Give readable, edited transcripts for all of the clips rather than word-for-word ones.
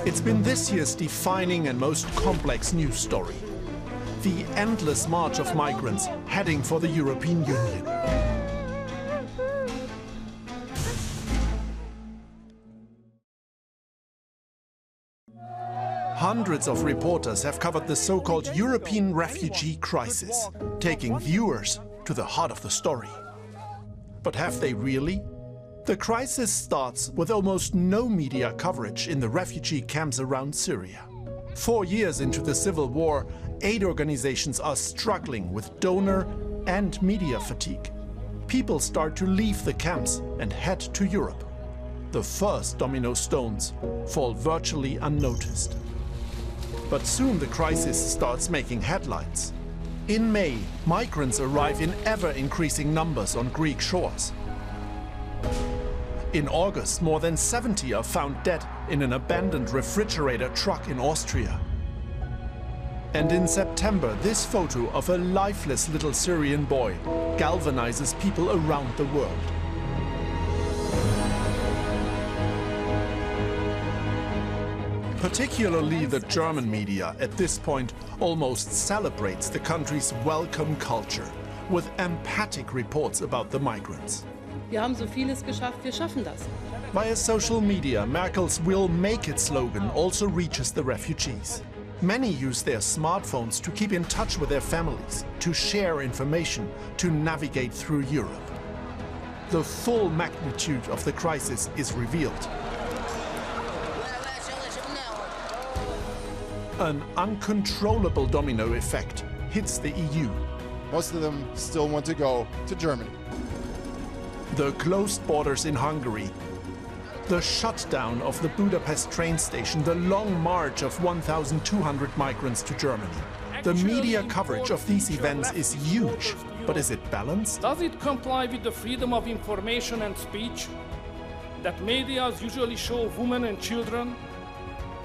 It's been this year's defining and most complex news story. The endless march of migrants heading for the European Union. Hundreds of reporters have covered the so-called European refugee crisis, taking viewers to the heart of the story. But have they really? The crisis starts with almost no media coverage in the refugee camps around Syria. 4 years into the civil war, aid organizations are struggling with donor and media fatigue. People start to leave the camps and head to Europe. The first domino stones fall virtually unnoticed. But soon the crisis starts making headlines. In May, migrants arrive in ever-increasing numbers on Greek shores. In August, more than 70 are found dead in an abandoned refrigerator truck in Austria. And in September, this photo of a lifeless little Syrian boy galvanizes people around the world. Particularly the German media at this point almost celebrates the country's welcome culture with emphatic reports about the migrants. Wir haben so vieles geschafft, wir schaffen das. Via social media, Merkel's "We'll make it" slogan also reaches the refugees. Many use their smartphones to keep in touch with their families, to share information, to navigate through Europe. The full magnitude of the crisis is revealed. An uncontrollable domino effect hits the EU. Most of them still want to go to Germany. The closed borders in Hungary, the shutdown of the Budapest train station, the long march of 1,200 migrants to Germany. The media coverage of these events is huge, but is it balanced? Does it comply with the freedom of information and speech that media usually show women and children?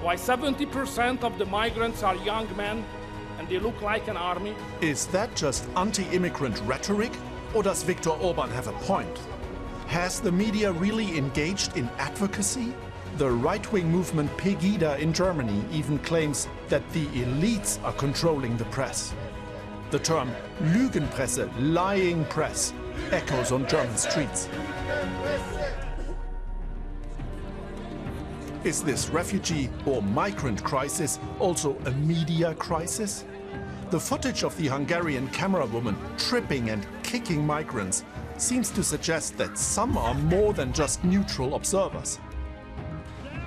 Why 70% of the migrants are young men and they look like an army? Is that just anti-immigrant rhetoric, or does Viktor Orban have a point? Has the media really engaged in advocacy? The right-wing movement Pegida in Germany even claims that the elites are controlling the press. The term Lügenpresse, lying press, echoes on German streets. Is this refugee or migrant crisis also a media crisis? The footage of the Hungarian camerawoman tripping and kicking migrants seems to suggest that some are more than just neutral observers.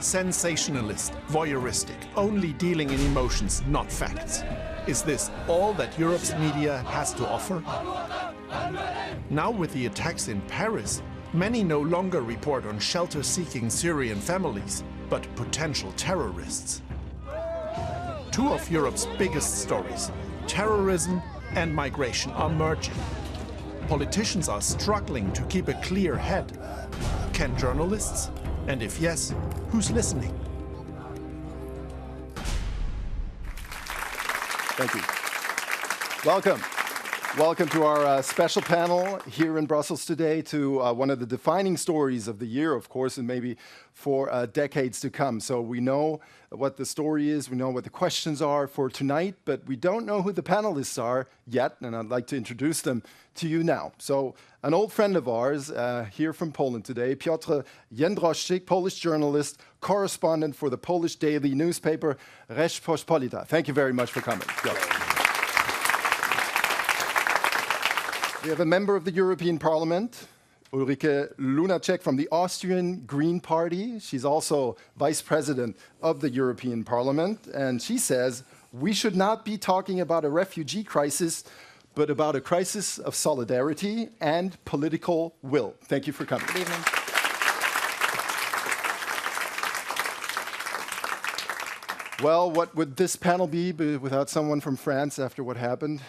Sensationalist, voyeuristic, only dealing in emotions, not facts. Is this all that Europe's media has to offer? Now with the attacks in Paris, many no longer report on shelter-seeking Syrian families, but potential terrorists. Two of Europe's biggest stories, terrorism and migration, are merging. Politicians are struggling to keep a clear head. Can journalists? And if yes, who's listening? Thank you. Welcome. Welcome to our special panel here in Brussels today to one of the defining stories of the year, of course, and maybe for decades to come. So we know what the story is, we know what the questions are for tonight, but we don't know who the panelists are yet, and I'd like to introduce them to you now. So an old friend of ours here from Poland today, Piotr Jędroszczyk, Polish journalist, correspondent for the Polish daily newspaper Rzeczpospolita. Thank you very much for coming. We have a member of the European Parliament, Ulrike Lunacek from the Austrian Green Party. She's also vice president of the European Parliament. And she says, we should not be talking about a refugee crisis, but about a crisis of solidarity and political will. Thank you for coming. Good evening. Well, what would this panel be without someone from France after what happened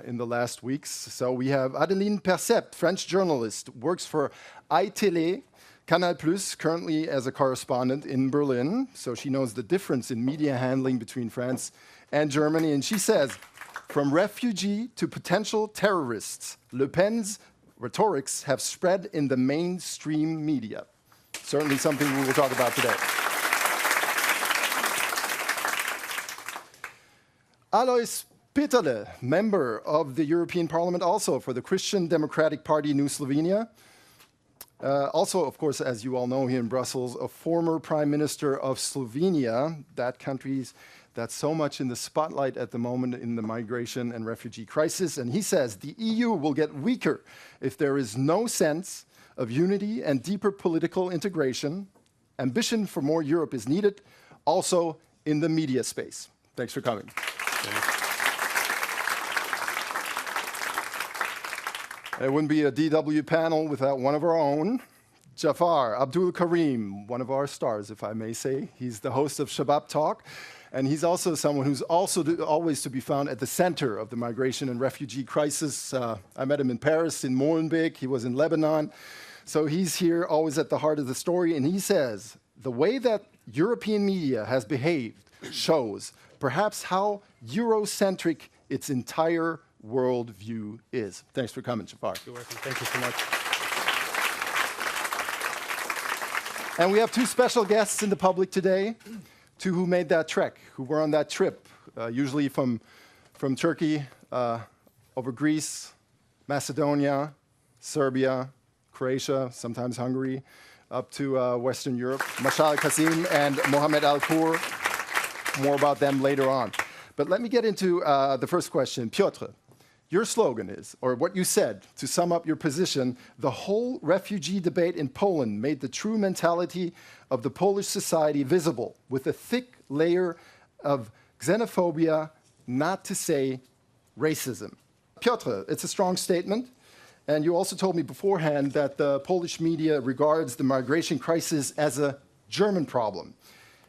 in the last weeks? So we have Adeline Percept, French journalist, works for iTélé, Canal+, currently as a correspondent in Berlin. So she knows the difference in media handling between France and Germany. And she says, from refugee to potential terrorists, Le Pen's rhetorics have spread in the mainstream media. Certainly something we will talk about today. Alois Peterle, member of the European Parliament, also for the Christian Democratic Party, New Slovenia. Also, of course, as you all know here in Brussels, a former Prime Minister of Slovenia, that country that's so much in the spotlight at the moment in the migration and refugee crisis. And he says the EU will get weaker if there is no sense of unity and deeper political integration. Ambition for more Europe is needed, also in the media space. Thanks for coming. It wouldn't be a DW panel without one of our own. Jafar Abdul Karim, one of our stars, if I may say. He's the host of Shabab Talk, and he's also someone who's also always to be found at the center of the migration and refugee crisis. I met him in Paris, in Molenbeek. He was in Lebanon. So he's here always at the heart of the story, and he says, the way that European media has behaved shows perhaps how Eurocentric its entire worldview is. Thanks for coming, Jafar. You're welcome. Thank you so much. And we have two special guests in the public today, two who made that trek, who were on that trip, usually from Turkey, over Greece, Macedonia, Serbia, Croatia, sometimes Hungary, up to Western Europe. Mashal Kasim and Mohamed Al-Kur. More about them later on. But let me get into the first question. Piotr, your slogan is, or what you said, to sum up your position, the whole refugee debate in Poland made the true mentality of the Polish society visible, with a thick layer of xenophobia, not to say racism. Piotr, it's a strong statement. And you also told me beforehand that the Polish media regards the migration crisis as a German problem.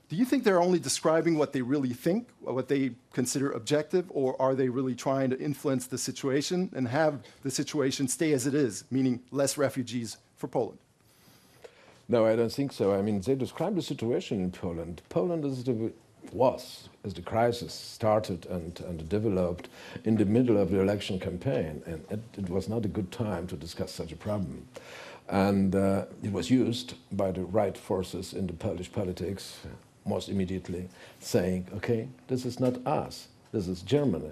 Do you think they're only describing what they really think, what they consider objective, or are they really trying to influence the situation and have the situation stay as it is, meaning less refugees for Poland? No, I don't think so. I mean, they describe the situation in Poland. Poland as the crisis started and developed in the middle of the election campaign, and it was not a good time to discuss such a problem. And it was used by the right forces in the Polish politics, most immediately, saying, okay, this is not us, this is Germany.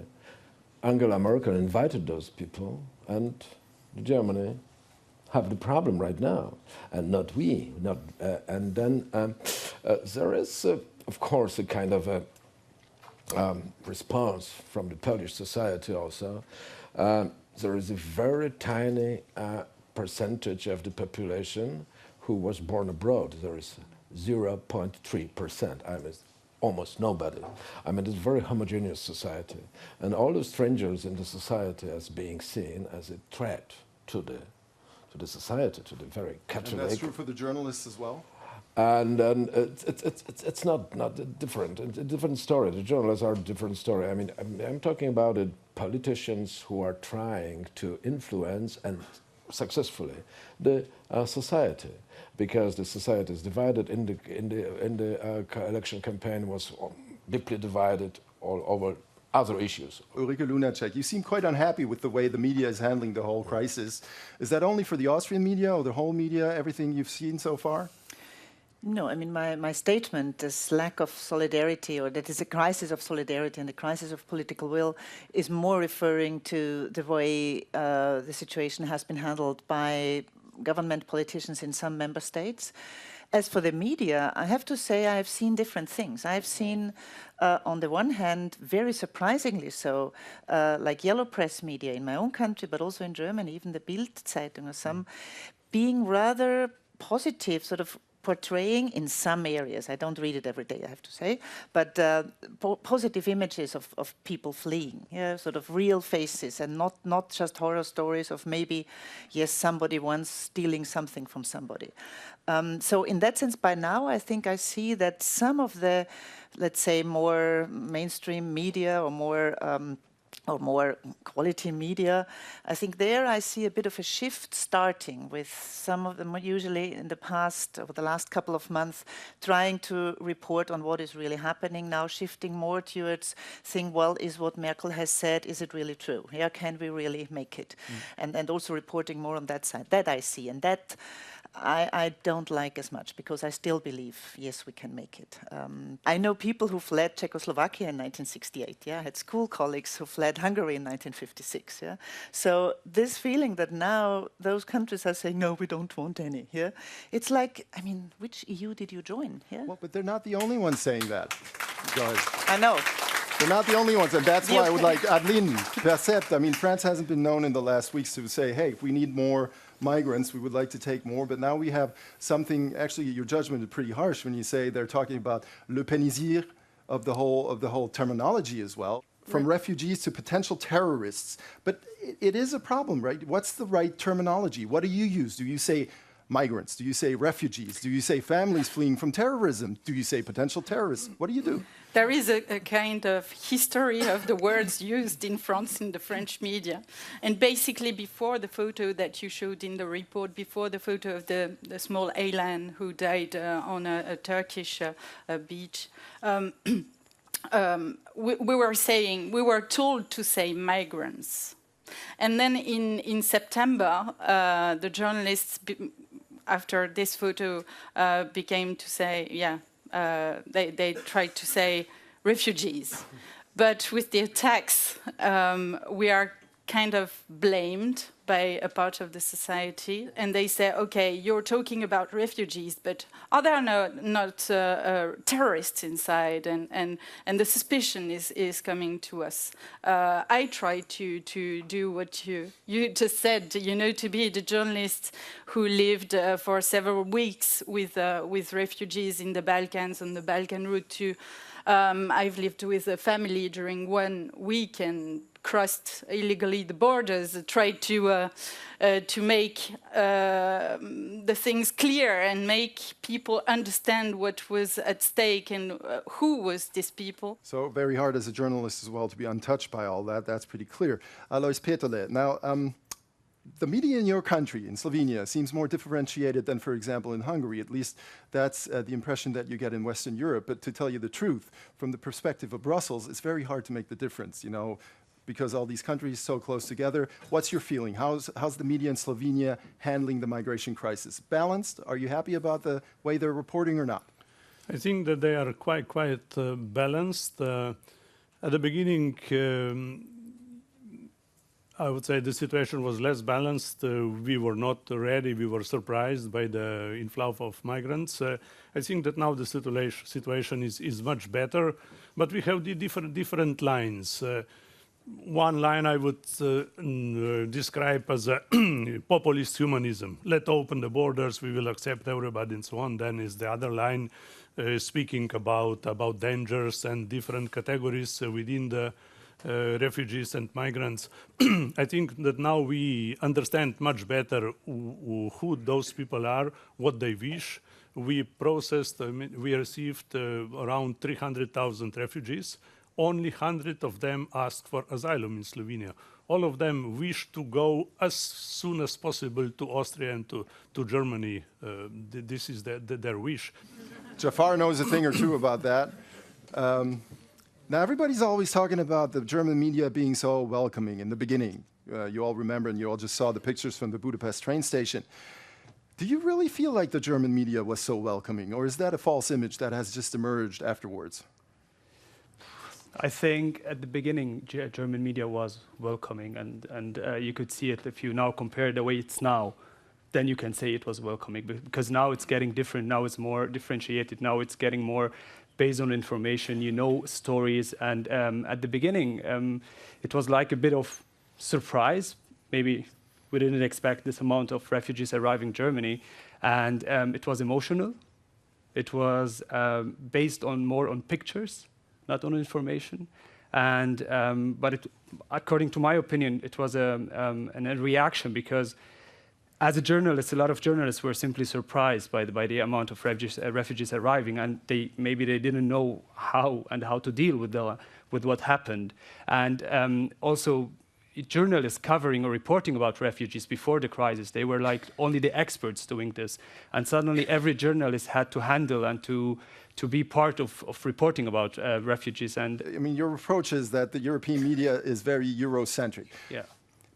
Angela Merkel invited those people, and Germany have the problem right now, and not we. And then there is, of course, a kind of a response from the Polish society also. There is a very tiny percentage of the population who was born abroad. There is 0.3%. I mean, almost nobody. I mean, it's a very homogeneous society. And all the strangers in the society as being seen as a threat to the society, to the very Catholic. And that's true for the journalists as well? And it's not different. It's a different story. The journalists are a different story. I mean, I'm talking about the politicians who are trying to influence, and successfully, the society, because the society is divided. In the election campaign was deeply divided all over other issues. Ulrike Lunacek, you seem quite unhappy with the way the media is handling the whole crisis. Is that only for the Austrian media or the whole media, everything you've seen so far? No, I mean, my statement, this lack of solidarity, or that is a crisis of solidarity and a crisis of political will, is more referring to the way the situation has been handled by government politicians in some member states. As for the media, I have to say I've seen different things. I've seen, on the one hand, very surprisingly so, like yellow press media in my own country, but also in Germany, even the Bild-Zeitung or some, being rather positive, sort of portraying in some areas, I don't read it every day, I have to say, but positive images of people fleeing, yeah, sort of real faces, and not just horror stories of maybe, yes, somebody once stealing something from somebody. So in that sense, by now, I think I see that some of the, let's say, more mainstream media or more or more quality media. I think there I see a bit of a shift starting with some of them usually in the past, over the last couple of months, trying to report on what is really happening, now shifting more towards saying, well, is what Merkel has said, is it really true? Yeah, can we really make it? And also reporting more on that side. That I see, and that I don't like as much, because I still believe, yes, we can make it. I know people who fled Czechoslovakia in 1968, yeah, I had school colleagues who fled Hungary in 1956, yeah. So this feeling that now those countries are saying, no, we don't want any, yeah. It's like, I mean, which EU did you join, yeah? Well, but they're not the only ones saying that, guys. I know. They're not the only ones, and that's why I would like Adeline Percept. I mean, France hasn't been known in the last weeks to say, hey, if we need more migrants, we would like to take more, but now we have something, actually your judgment is pretty harsh when you say they're talking about le pénisir of the whole terminology as well, from refugees to potential terrorists. But it is a problem, right? What's the right terminology? What do you use? Do you say migrants? Do you say refugees? Do you say families fleeing from terrorism? Do you say potential terrorists? What do you do? There is a kind of history of the words used in France in the French media. And basically before the photo that you showed in the report, before the photo of the small Aylan who died on a Turkish beach, we were told to say migrants. And then in September, the journalists, after this photo, became to say, yeah, they tried to say refugees. But with the attacks, we are kind of blamed by a part of the society, and they say, okay, you're talking about refugees, but are there not terrorists inside? And the suspicion is coming to us. I try to do what you just said, you know, to be the journalist who lived for several weeks with refugees in the Balkans, on the Balkan route. I've lived with a family during 1 week and crossed illegally the borders, tried to make the things clear and make people understand what was at stake and who was these people. So very hard as a journalist as well to be untouched by all that. That's pretty clear. Alois Peterle, now the media in your country, in Slovenia, seems more differentiated than, for example, in Hungary. At least that's the impression that you get in Western Europe. But to tell you the truth, from the perspective of Brussels, it's very hard to make the difference, you know, because all these countries so close together. What's your feeling? How's the media in Slovenia handling the migration crisis? Balanced? Are you happy about the way they're reporting or not? I think that they are quite balanced. At the beginning, I would say the situation was less balanced. We were not ready. We were surprised by the inflow of migrants. I think that now the situation is much better, but we have the different lines. One line I would describe as a populist humanism. Let's open the borders, we will accept everybody and so on. Then is the other line speaking about dangers and different categories within the refugees and migrants. I think that now we understand much better who those people are, what they wish. We processed, we received around 300,000 refugees. Only 100 of them asked for asylum in Slovenia. All of them wish to go as soon as possible to Austria and to Germany. This is their wish. Jafar knows a thing or two about that. Now, everybody's always talking about the German media being so welcoming in the beginning. You all remember, and you all just saw the pictures from the Budapest train station. Do you really feel like the German media was so welcoming, or is that a false image that has just emerged afterwards? I think at the beginning, German media was welcoming, and you could see it if you now compare the way it's now, then you can say it was welcoming, because now it's getting different, now it's more differentiated, now it's getting more based on information, you know, stories, and at the beginning, it was like a bit of surprise. Maybe we didn't expect this amount of refugees arriving in Germany, and it was emotional. It was based on more on pictures, not on information, and but according to my opinion, it was a reaction, because as a journalist, a lot of journalists were simply surprised by the amount of refugees arriving, and maybe they didn't know how to deal with with what happened. And also, journalists covering or reporting about refugees before the crisis, they were like only the experts doing this. And suddenly every journalist had to handle and to be part of reporting about refugees. And I mean, your reproach is that the European media is very Eurocentric. yeah.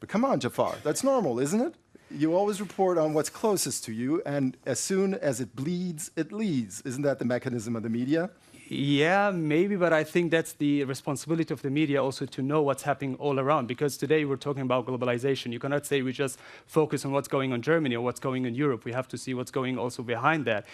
But come on, Jafar, that's normal, isn't it? You always report on what's closest to you, and as soon as it bleeds, it leads. Isn't that the mechanism of the media? Yeah, maybe, but I think that's the responsibility of the media also to know what's happening all around. Because today we're talking about globalization. You cannot say we just focus on what's going on in Germany or what's going on in Europe. We have to see what's going also behind that.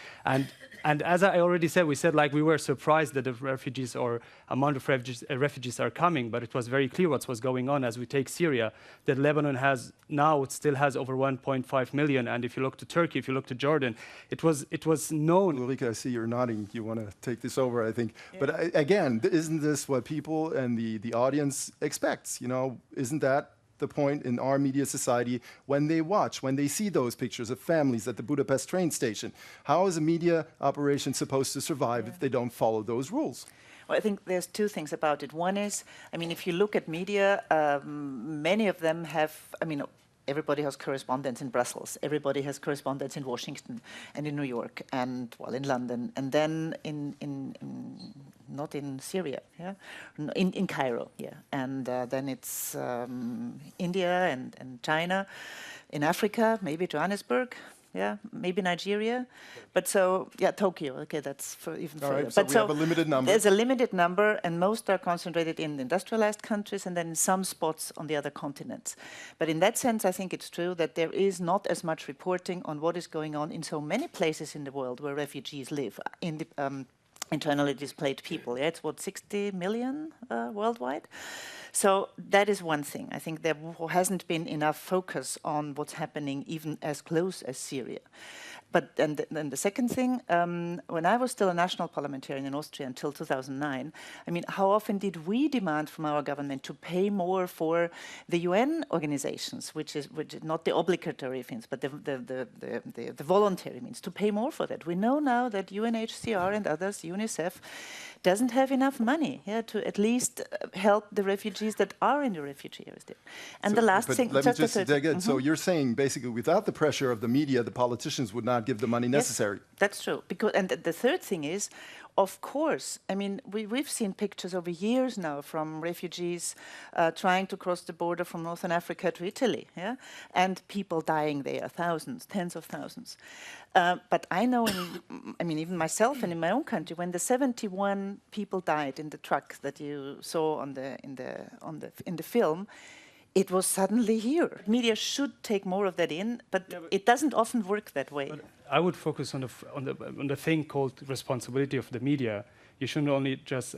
And as I already said, we said like we were surprised that the refugees or amount of refugees are coming, but it was very clear what was going on. As we take Syria, that Lebanon has now, it still has over 1.5 million. And if you look to Turkey, if you look to Jordan, it was known. Ulrike, I see you're nodding. You want to take this over, I think. Yeah. But again, isn't this what people and the audience expects? You know, isn't that the point in our media society when they watch, when they see those pictures of families at the Budapest train station? How is a media operation supposed to survive if they don't follow those rules? Well, I think there's two things about it. One is, I mean, if you look at media, many of them have, I mean, everybody has correspondents in Brussels. Everybody has correspondents in Washington and in New York and, well, in London. And then not in Syria, yeah? In Cairo, yeah. And then it's India and China. In Africa, maybe Johannesburg, yeah, maybe Nigeria. But so, yeah, Tokyo, okay, that's for even further. Right, so we have a limited number. There's a limited number, and most are concentrated in the industrialized countries and then in some spots on the other continents. But in that sense, I think it's true that there is not as much reporting on what is going on in so many places in the world where refugees live, in the internally displaced people. Yeah, it's what, 60 million worldwide? So that is one thing. I think there hasn't been enough focus on what's happening even as close as Syria. But then the second thing, when I was still a national parliamentarian in Austria until 2009, I mean, how often did we demand from our government to pay more for the UN organizations, which is not the obligatory means, but the voluntary means, to pay more for that? We know now that UNHCR and others, UNICEF, doesn't have enough money, yeah, to at least help the refugees that are in the refugee areas there. And so the last thing, let me just dig in. So you're saying basically without the pressure of the media, the politicians would not give the money necessary. Yes, that's true. Because, and the third thing is, of course, I mean, we've seen pictures over years now from refugees trying to cross the border from Northern Africa to Italy, yeah? And people dying there, thousands, tens of thousands. But I know, I mean, even myself and in my own country, when the 71 people died in the truck that you saw in the film, it was suddenly here. Media should take more of that in, but it doesn't often work that way. But I would focus on the thing called responsibility of the media. You shouldn't only just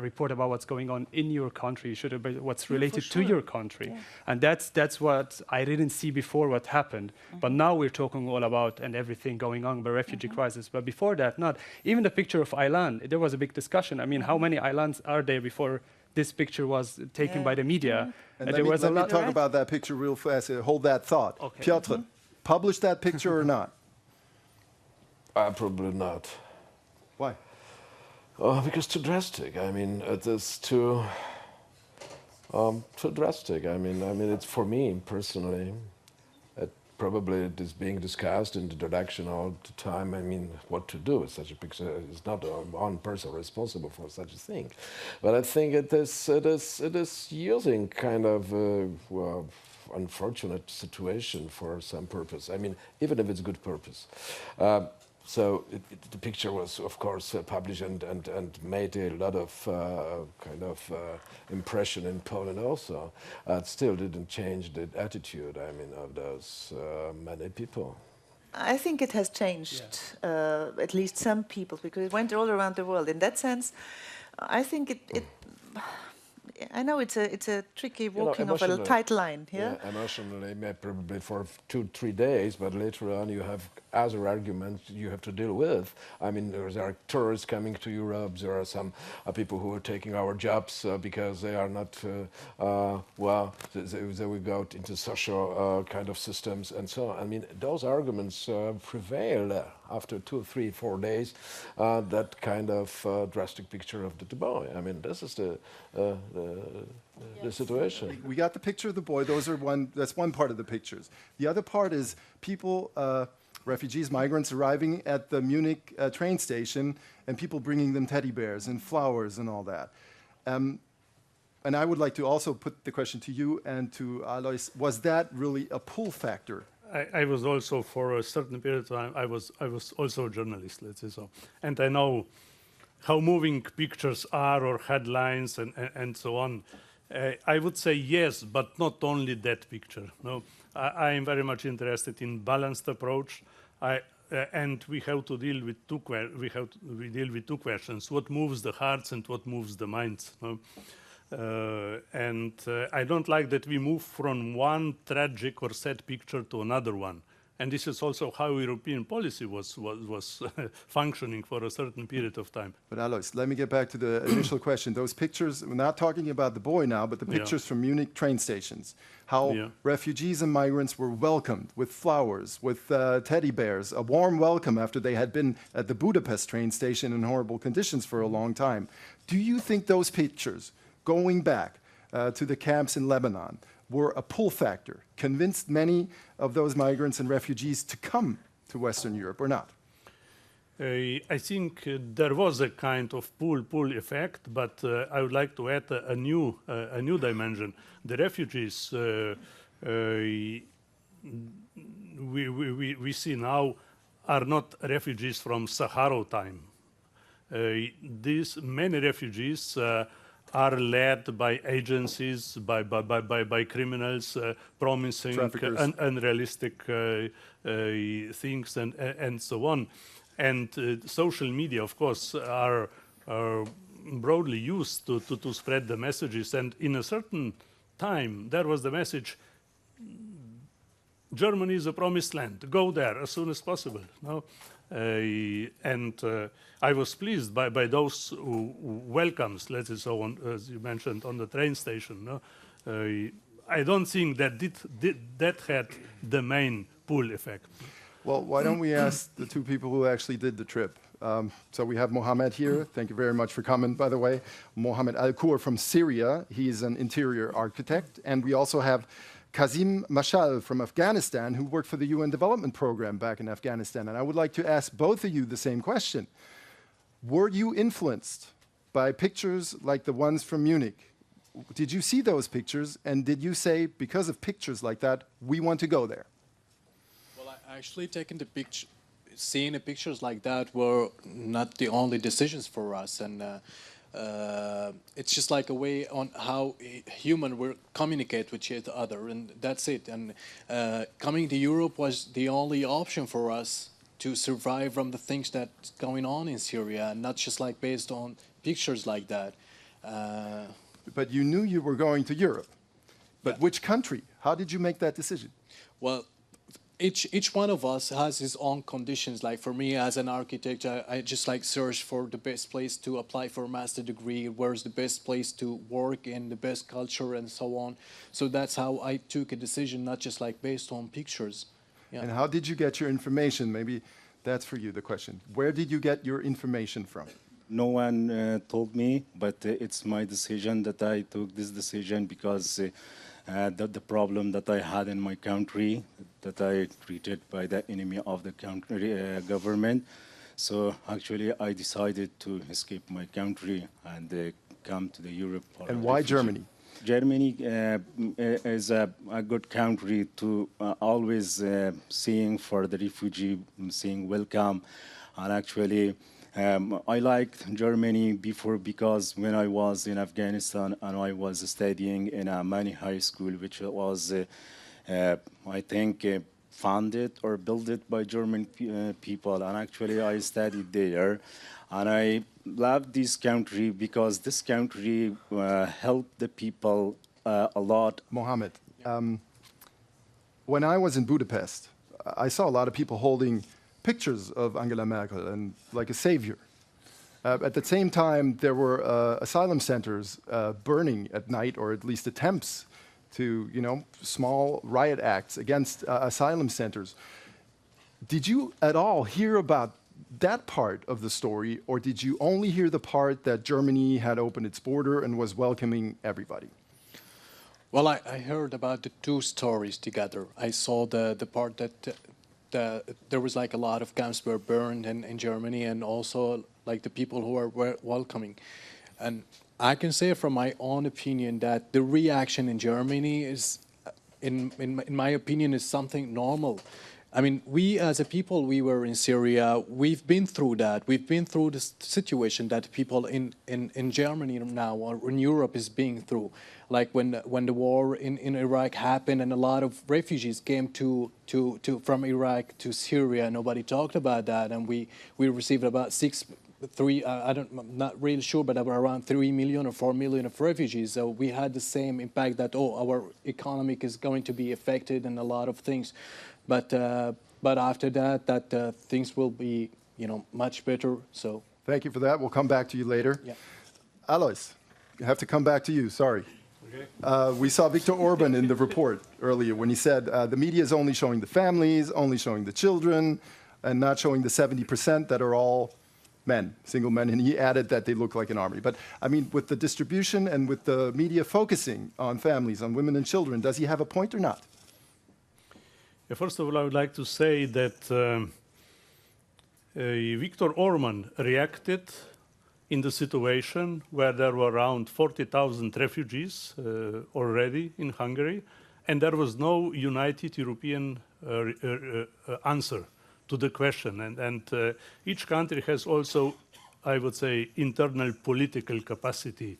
report about what's going on in your country. You should about what's related to your country. Yeah. And that's what I didn't see before what happened. But now we're talking all about and everything going on, the refugee crisis. But before that, not. Even the picture of Ireland, there was a big discussion. I mean, how many islands are there before this picture was taken by the media? And let me talk about that picture real fast. Hold that thought. Okay. Piotr, publish that picture or not? Probably not. Why? Oh, because too drastic. I mean, it is too drastic. I mean, it's for me personally. Probably it is being discussed in the direction all the time. I mean, what to do with such a picture is not one person responsible for such a thing, but I think it is using kind of unfortunate situation for some purpose. I mean, even if it's good purpose. So the picture was, of course, published and made a lot of impression in Poland also. It still didn't change the attitude, I mean, of those many people. I think it has changed, at least some people, because it went all around the world. In that sense, I think it I know it's a tricky walking of a tight line. Yeah? Emotionally, probably for 2-3 days, but later on you have other arguments you have to deal with. I mean, there are tourists coming to Europe. There are some people who are taking our jobs because they are not they will go into social kind of systems and so on. I mean, those arguments prevail. after 2, 3, 4 days, that kind of drastic picture of the boy. I mean, this is the situation. We got the picture of the boy. That's one part of the pictures. The other part is people, refugees, migrants arriving at the Munich train station and people bringing them teddy bears and flowers and all that. And I would like to also put the question to you and to Alois. Was that really a pull factor? I was also, for a certain period of time, I was also a journalist, let's say so. And I know how moving pictures are, or headlines and so on. I would say yes, but not only that picture. No, I am very much interested in balanced approach. And we have to deal with we deal with two questions: what moves the hearts and what moves the minds. No? I don't like that we move from one tragic or sad picture to another one. And this is also how European policy was functioning for a certain period of time. But Alois, let me get back to the initial question. Those pictures, we're not talking about the boy now, but the pictures from Munich train stations. How refugees and migrants were welcomed with flowers, with teddy bears, a warm welcome after they had been at the Budapest train station in horrible conditions for a long time. Do you think those pictures, going back to the camps in Lebanon, were a pull factor, convinced many of those migrants and refugees to come to Western Europe, or not? I think there was a kind of pull effect, but I would like to add a new dimension. The refugees we see now are not refugees from Sahara time. These many refugees are led by agencies, by criminals promising unrealistic things and so on. And social media, of course, are broadly used to spread the messages. And in a certain time, there was the message, Germany is a promised land. Go there as soon as possible. No? I was pleased by those welcomes, let's say so, as you mentioned, on the train station. No? I don't think that that had the main pull effect. Well, why don't we ask the two people who actually did the trip? So we have Mohammed here. Thank you very much for coming, by the way. Mohammed Al-Kur from Syria. He's an interior architect. And we also have Kazim Mashal from Afghanistan, who worked for the UN Development Program back in Afghanistan. And I would like to ask both of you the same question. Were you influenced by pictures like the ones from Munich? Did you see those pictures, and did you say, because of pictures like that, we want to go there? Well, I actually taken the picture. Seeing the pictures like that were not the only decisions for us, and it's just like a way on how human will communicate with each other, and that's it. And coming to Europe was the only option for us to survive from the things that's going on in Syria, and not just like based on pictures like that. But you knew you were going to Europe. But which country? How did you make that decision? Well, each one of us has his own conditions. Like for me, as an architect, I just like search for the best place to apply for a master degree, where's the best place to work and the best culture and so on. So that's how I took a decision, not just like based on pictures. Yeah. And how did you get your information? Maybe that's for you, the question. Where did you get your information from? No one told me, but it's my decision that I took this decision because the problem that I had in my country, that I treated by the enemy of the country government. So actually I decided to escape my country and come to the Europe. And why Germany? Germany is a good country to always seeing for the refugee, seeing welcome. And actually I liked Germany before because when I was in Afghanistan and I was studying in a Mani High School, which was, I think, funded or built by German people. And actually I studied there. And I love this country because this country helped the people a lot. Mohammed, when I was in Budapest, I saw a lot of people holding pictures of Angela Merkel and like a savior. At the same time, there were asylum centers burning at night, or at least attempts to, small riot acts against asylum centers. Did you at all hear about that part of the story, or did you only hear the part that Germany had opened its border and was welcoming everybody? Well, I heard about the two stories together. I saw the part that there was like a lot of camps were burned in Germany, and also like the people who were welcoming. And I can say from my own opinion that the reaction in Germany is, in my opinion, is something normal. I mean, we as a people, we were in Syria, we've been through that. We've been through this situation that people in Germany now or in Europe is being through. Like when the war in Iraq happened and a lot of refugees came from Iraq to Syria, nobody talked about that. And we received about I'm not really sure, but around 3 million or 4 million of refugees. So we had the same impact that, our economy is going to be affected and a lot of things. But after that, things will be, much better. So thank you for that. We'll come back to you later. Yeah. Alois, I have to come back to you. Sorry. Okay. We saw Viktor Orban in the report earlier when he said the media is only showing the families, only showing the children, and not showing the 70% that are all men, single men. And he added that they look like an army. But I mean, with the distribution and with the media focusing on families, on women and children, does he have a point or not? Yeah, first of all, I would like to say that Viktor Orban reacted in the situation where there were around 40,000 refugees already in Hungary, and there was no united European answer to the question. And each country has also, I would say, internal political capacity,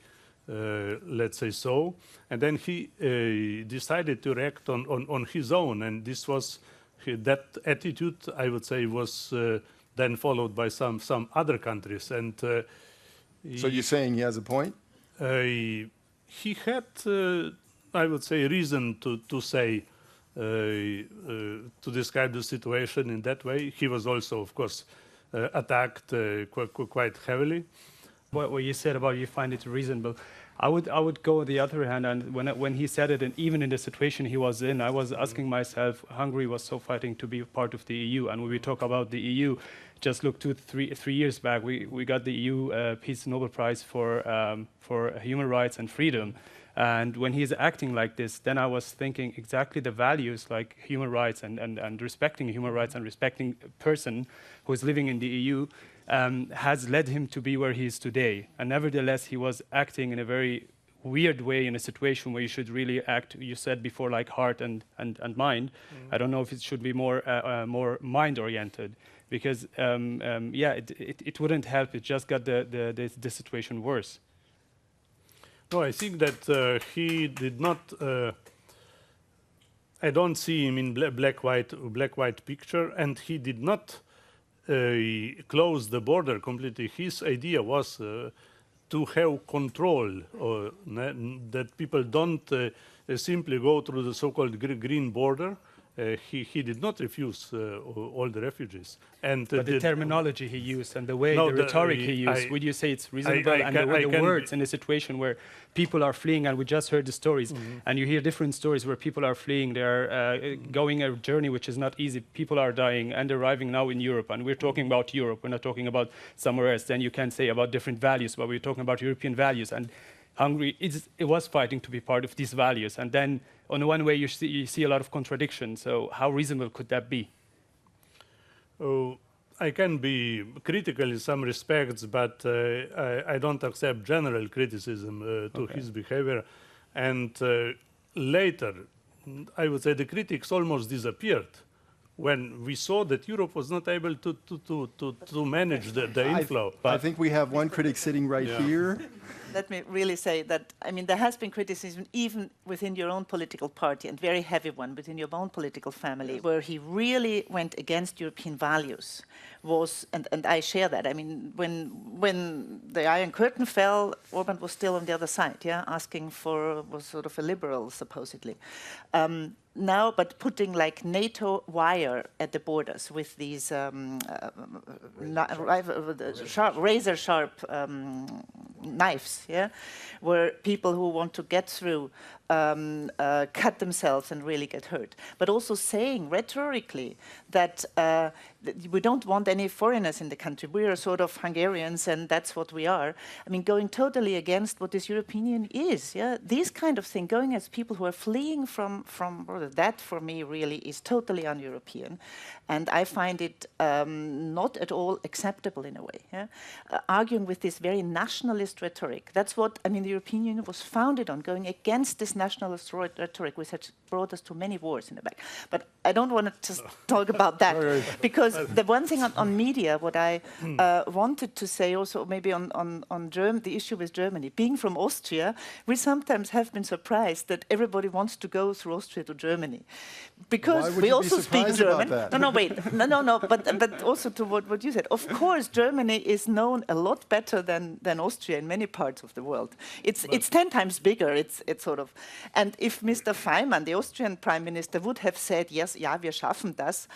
let's say so. And then he decided to react on his own, and this was that attitude, I would say, was then followed by some other countries. And so you're saying he has a point? He had, I would say, reason to say, to describe the situation in that way. He was also, of course, attacked quite heavily. What you said about you find it reasonable, I would go on the other hand, and when he said it, and even in the situation he was in, I was asking myself, Hungary was so fighting to be part of the EU, and when we talk about the EU, just look 3 years back, we got the EU Peace Nobel Prize for human rights and freedom. And when he's acting like this, then I was thinking exactly the values like human rights and respecting human rights and respecting a person who is living in the EU has led him to be where he is today. And nevertheless, he was acting in a very weird way in a situation where you should really act, you said before, like heart and mind. Mm-hmm. I don't know if it should be more mind-oriented, because it wouldn't help. It just got the situation worse. No, I think that he did not. I don't see him in black-white picture, and he did not close the border completely. His idea was to have control, that people don't simply go through the so-called green border. He did not refuse all the refugees. And but the terminology he used and the way, the rhetoric he used, would you say it's reasonable? And the words in a situation where people are fleeing, and we just heard the stories, and you hear different stories where people are fleeing, they are going a journey which is not easy, people are dying and arriving now in Europe, and we're talking about Europe, we're not talking about somewhere else. Then you can say about different values, but we're talking about European values, and Hungary, it was fighting to be part of these values, and then on one way you see a lot of contradiction. So how reasonable could that be? Oh, I can be critical in some respects, but I don't accept general criticism to his behavior. And later, I would say the critics almost disappeared when we saw that Europe was not able to manage the inflow. I think we have one critic sitting right here. Let me really say that, I mean, there has been criticism even within your own political party, and very heavy one within your own political family, where he really went against European values. And I share that. I mean, when the Iron Curtain fell, Orban was still on the other side, asking was sort of a liberal, supposedly. Now, but putting like NATO wire at the borders with these razor-sharp knives, yeah, where people who want to get through cut themselves and really get hurt. But also saying rhetorically that we don't want any foreigners in the country. We are sort of Hungarians and that's what we are. I mean, going totally against what this European Union is, yeah? These kind of things, going as people who are fleeing from that for me really is totally un-European. And I find it not at all acceptable in a way, yeah? Arguing with this very nationalist rhetoric. That's what, I mean, the European Union was founded on, going against this nationalist rhetoric, which has brought us to many wars in the back. But I don't want to just talk about that, because the one thing on media, what I wanted to say also maybe on the issue with Germany, being from Austria, we sometimes have been surprised that everybody wants to go through Austria to Germany. Because we also speak German. No, wait. No, but also to what you said. Of course, Germany is known a lot better than Austria in many parts of the world. It's 10 times bigger. It's sort of. And if Mr. Faymann, the Austrian Prime Minister, would have said, yes, ja, wir schaffen das,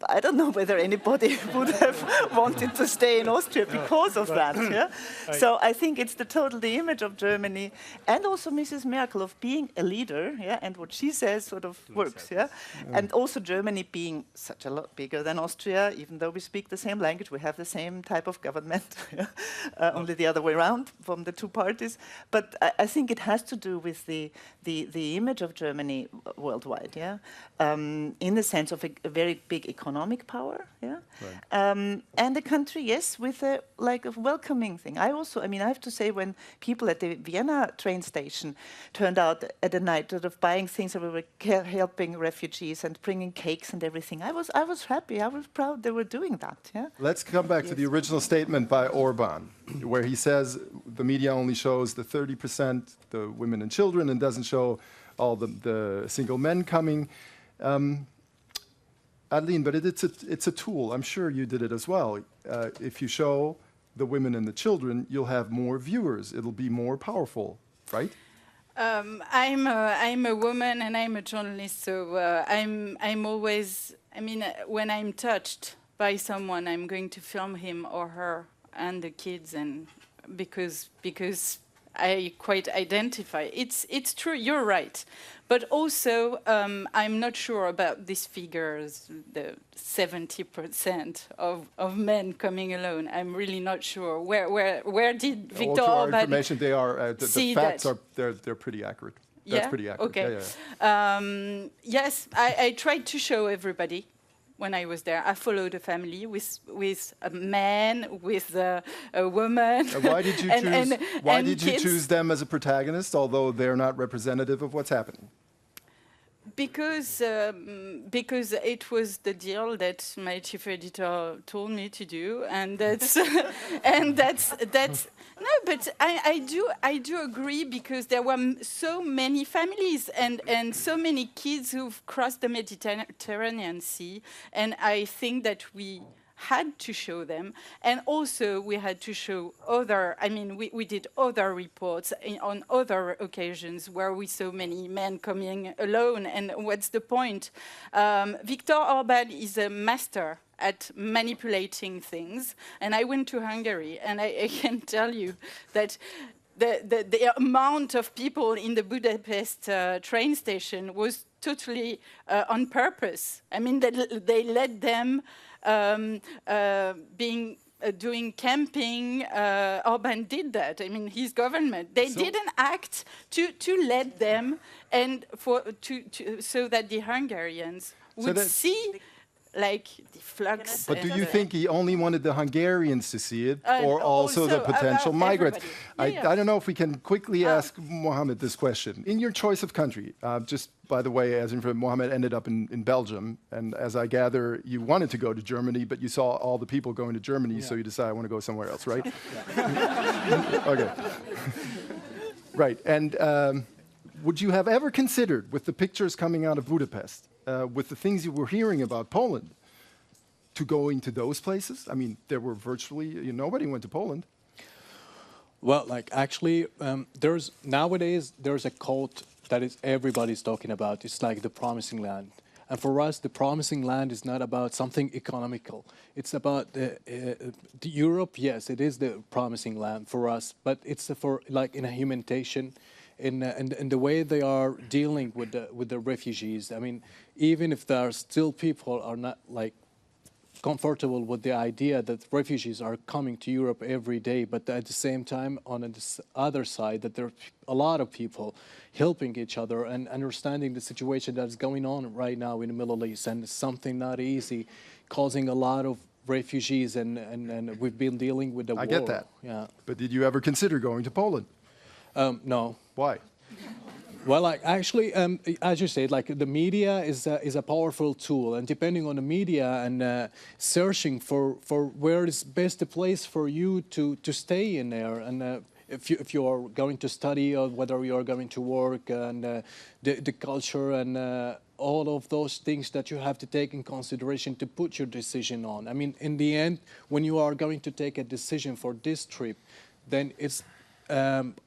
I don't know whether anybody would have wanted to stay in Austria because of that. Yeah? So I think it's the image of Germany and also Mrs. Merkel of being a leader, yeah, and what she says sort of works. Yeah? And also Germany being such a lot bigger than Austria, even though we speak the same language, we have the same type of government, only the other way around from the two parties. But I think it has to do with the image of Germany worldwide, yeah, in the sense of a very big economic power, yeah, right. And a country, yes, with a welcoming thing. I have to say, when people at the Vienna train station turned out at the night, sort of buying things, and we were helping refugees and bringing cakes and everything, I was happy. I was proud they were doing that. Yeah. Let's come back to the original statement by Orban, where he says the media only shows the 30%, the women and children, and doesn't show all the single men coming. Adeline, but it's a tool. I'm sure you did it as well. If you show the women and the children, you'll have more viewers. It'll be more powerful, right? I'm a woman and I'm a journalist, so I'm always. I mean, when I'm touched by someone, I'm going to film him or her and the kids, and because I quite identify. It's true. You're right. But also, I'm not sure about these figures, the 70% of men coming alone. I'm really not sure. Where did Viktor Orban information, they are the facts are they're pretty accurate. That's pretty accurate. Okay. Yeah. Yes, I tried to show everybody. When I was there, I followed a family with a man, with a woman. Why did you choose? Why did you choose them as a protagonist, although they're not representative of what's happening? Because it was the deal that my chief editor told me to do, and that's no. But I do agree, because there were so many families and so many kids who've crossed the Mediterranean Sea, and I think that we had to show them, and also we had to show other. I mean, we did other reports on other occasions where we saw many men coming alone. And what's the point? Viktor Orban is a master at manipulating things, and I went to Hungary, and I can tell you that the amount of people in the Budapest train station was totally on purpose. I mean, they let them doing camping. Orban did that. I mean, his government. They didn't act to let them, and so that the Hungarians would see. Like the flux. But do you think he only wanted the Hungarians to see it, or also the potential migrants? I don't know if we can quickly ask Mohammed this question. In your choice of country, just by the way, as Mohammed ended up in Belgium, and as I gather, you wanted to go to Germany, but you saw all the people going to Germany, so you decided, I want to go somewhere else, right? Okay. Right, and would you have ever considered, with the pictures coming out of Budapest, with the things you were hearing about Poland, to go into those places? I mean, there were virtually, nobody went to Poland. Well, actually, nowadays there's a cult that everybody's talking about. It's like the promising land. And for us, the promising land is not about something economical. It's about the Europe. Yes, it is the promising land for us, but it's for like in a humanitarian, in the way they are dealing with the refugees. I mean, even if there are still people are not like comfortable with the idea that refugees are coming to Europe every day, but at the same time, on the other side, that there are a lot of people helping each other and understanding the situation that's going on right now in the Middle East, and it's something not easy, causing a lot of refugees, and we've been dealing with the war. I get that. Yeah. But did you ever consider going to Poland? No. Why? Well, like actually, as you said, like the media is a powerful tool, and depending on the media and searching for where is best the place for you to stay in there, and if you are going to study or whether you are going to work, and the culture and all of those things that you have to take in consideration to put your decision on. I mean, in the end, when you are going to take a decision for this trip, then it's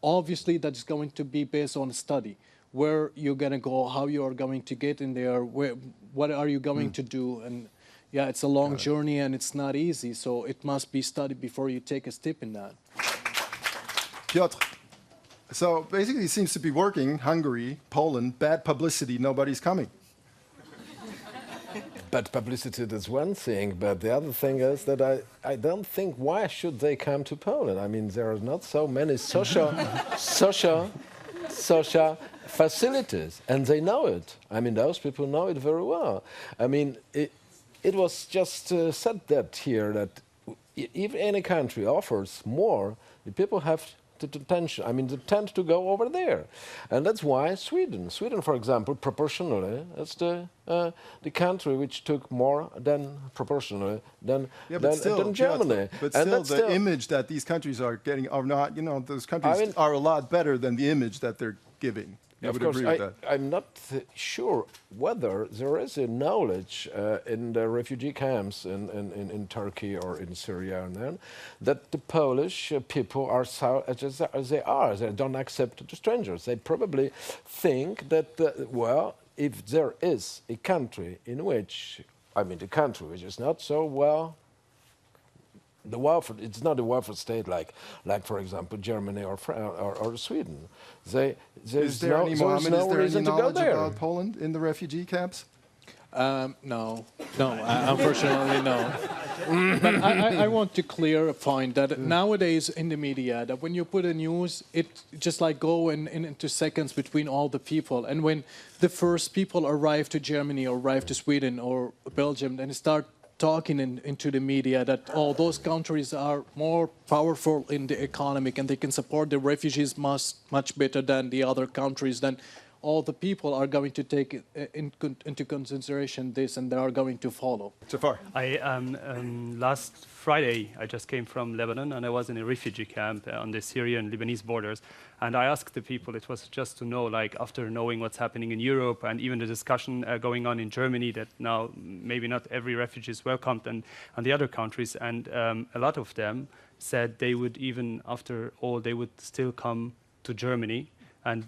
obviously that's going to be based on study. Where you're going to go, how you are going to get in there, what are you going to do, and yeah, it's a long journey and it's not easy, so it must be studied before you take a step in that. Piotr, so basically it seems to be working. Hungary, Poland, bad publicity, nobody's coming. Bad publicity is one thing, but the other thing is that I don't think why should they come to Poland? I mean, there are not so many social facilities, and they know it. I mean, those people know it very well. I mean, it was just said that here that if any country offers more, the people have the tension. I mean, they tend to go over there, and that's why Sweden, for example, proportionally, is the country which took more than proportionally than Germany. But still, the image that these countries are getting are not. You know, those countries are a lot better than the image that they're giving. Of course, I'm not sure whether there is a knowledge in the refugee camps in Turkey or in Syria and then that the Polish people are so as they are. They don't accept the strangers. They probably think that, well, if there is a country in which, I mean, the country which is not so well, the welfare, it's not a welfare state like for example, Germany or Sweden. There's no reason to go there. About Poland in the refugee camps? No, unfortunately no. But I want to clear a point that nowadays in the media, that when you put a news, it just like go into seconds between all the people. And when the first people arrive to Germany or arrive to Sweden or Belgium, then start talking into the media that all those countries are more powerful in the economic and they can support the refugees much better than the other countries, then all the people are going to take into consideration this and they are going to follow. Jafar. Last Friday, I just came from Lebanon and I was in a refugee camp on the Syrian-Lebanese borders. And I asked the people, it was just to know, like after knowing what's happening in Europe and even the discussion going on in Germany that now maybe not every refugee is welcomed and the other countries. And a lot of them said they would even, after all, they would still come to Germany. And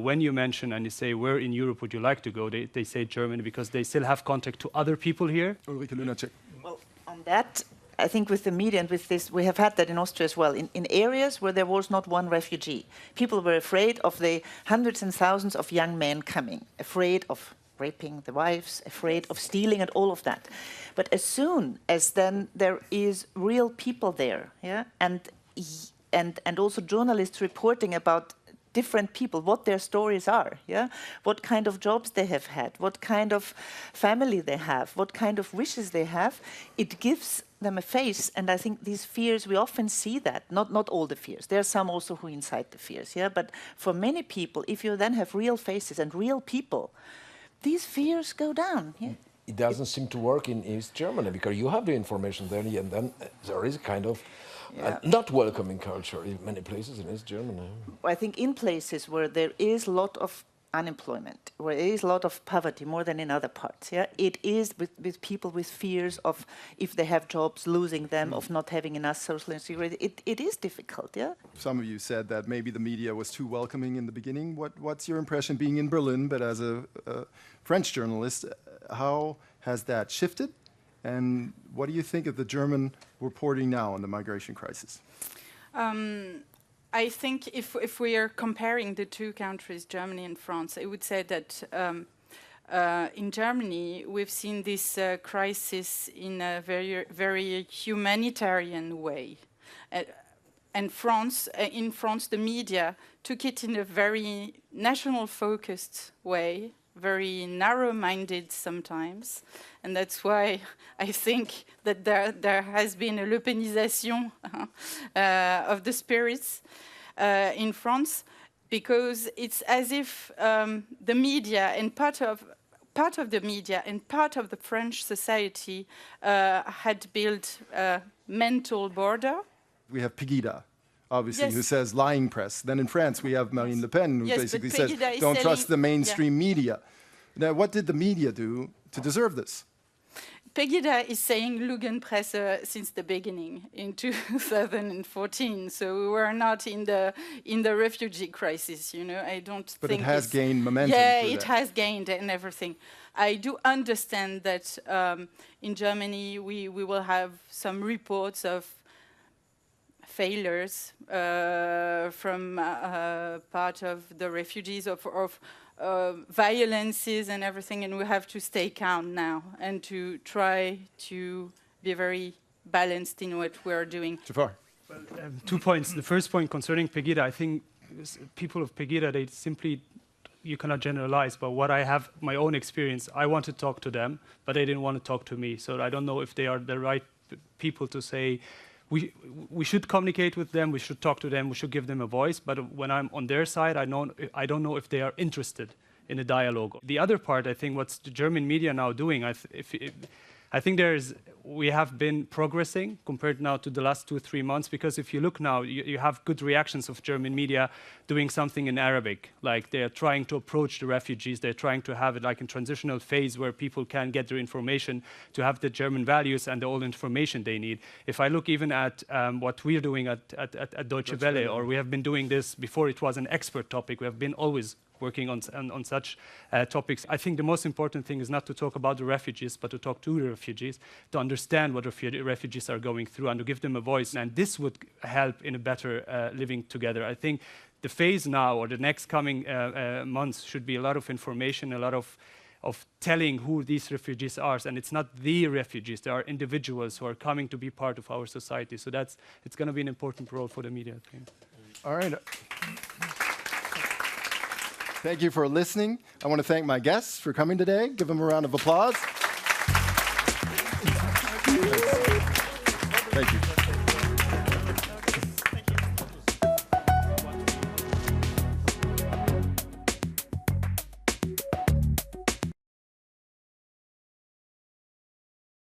when you mention and you say, where in Europe would you like to go, they say Germany because they still have contact to other people here. Ulrike Lunacek. Well, on that, I think with the media and with this, we have had that in Austria as well. In areas where there was not one refugee, people were afraid of the hundreds and thousands of young men coming, afraid of raping the wives, afraid of stealing and all of that. But as soon as then there is real people there, yeah, and also journalists reporting about different people, what their stories are, yeah, what kind of jobs they have had, what kind of family they have, what kind of wishes they have, it gives them a face. And I think these fears, we often see that, not all the fears. There are some also who incite the fears, yeah, but for many people, if you then have real faces and real people, these fears go down, yeah. It doesn't seem to work in East Germany because you have the information there and then there is a kind of not welcoming culture in many places in East Germany. I think in places where there is a lot of unemployment, where there is a lot of poverty, more than in other parts, yeah, it is with people with fears of, if they have jobs, losing them, of not having enough social security. It is difficult, yeah. Some of you said that maybe the media was too welcoming in the beginning. What's your impression being in Berlin, but as a French journalist, How has that shifted? And what do you think of the German reporting now on the migration crisis? I think if we are comparing the two countries, Germany and France, I would say that in Germany, we've seen this crisis in a very humanitarian way. And in France, the media took it in a very national-focused way, very narrow-minded sometimes. And that's why I think that there has been a Le Penisation of the spirits in France, because it's as if the media and part of the media and part of the French society had built a mental border. We have Pegida, obviously, Yes. who says lying press. Then in France, we have Marine Le Pen, who Yes, basically but says, Pegida is don't trust the selling- mainstream media. Now, what did the media do to deserve this? Pegida is saying Lügenpresse since the beginning in 2014. So we were not in the refugee crisis, you know. I don't But think it has it's- gained momentum. Yeah, through it that. has gained and everything. I do understand that in Germany we will have some reports of failures from part of the refugees, of violences and everything, and we have to stay calm now and to try to be very balanced in what we're doing. Jafar. 2 points. The first point concerning Pegida, I think people of Pegida, they simply, you cannot generalize, but what I have, my own experience, I want to talk to them, but they didn't want to talk to me. So I don't know if they are the right people to say, we should communicate with them, we should talk to them, we should give them a voice, but when I'm on their side, I don't know if they are interested in a dialogue. The other part, I think, what's the German media now doing, I think we have been progressing compared now to the last 2 or 3 months, because if you look now, you have good reactions of German media doing something in Arabic, like they're trying to approach the refugees, they're trying to have it like a transitional phase where people can get their information to have the German values and all the information they need. If I look even at what we're doing at Deutsche Welle, or we have been doing this before it was an expert topic, we have been always working on such topics. I think the most important thing is not to talk about the refugees, but to talk to the refugees, to understand what refugees are going through and to give them a voice. And this would help in a better living together. I think the phase now or the next coming months should be a lot of information, a lot of telling who these refugees are. And it's not the refugees, there are individuals who are coming to be part of our society. So it's going to be an important role for the media, I think. All right. Thank you for listening. I want to thank my guests for coming today. Give them a round of applause. Thank you.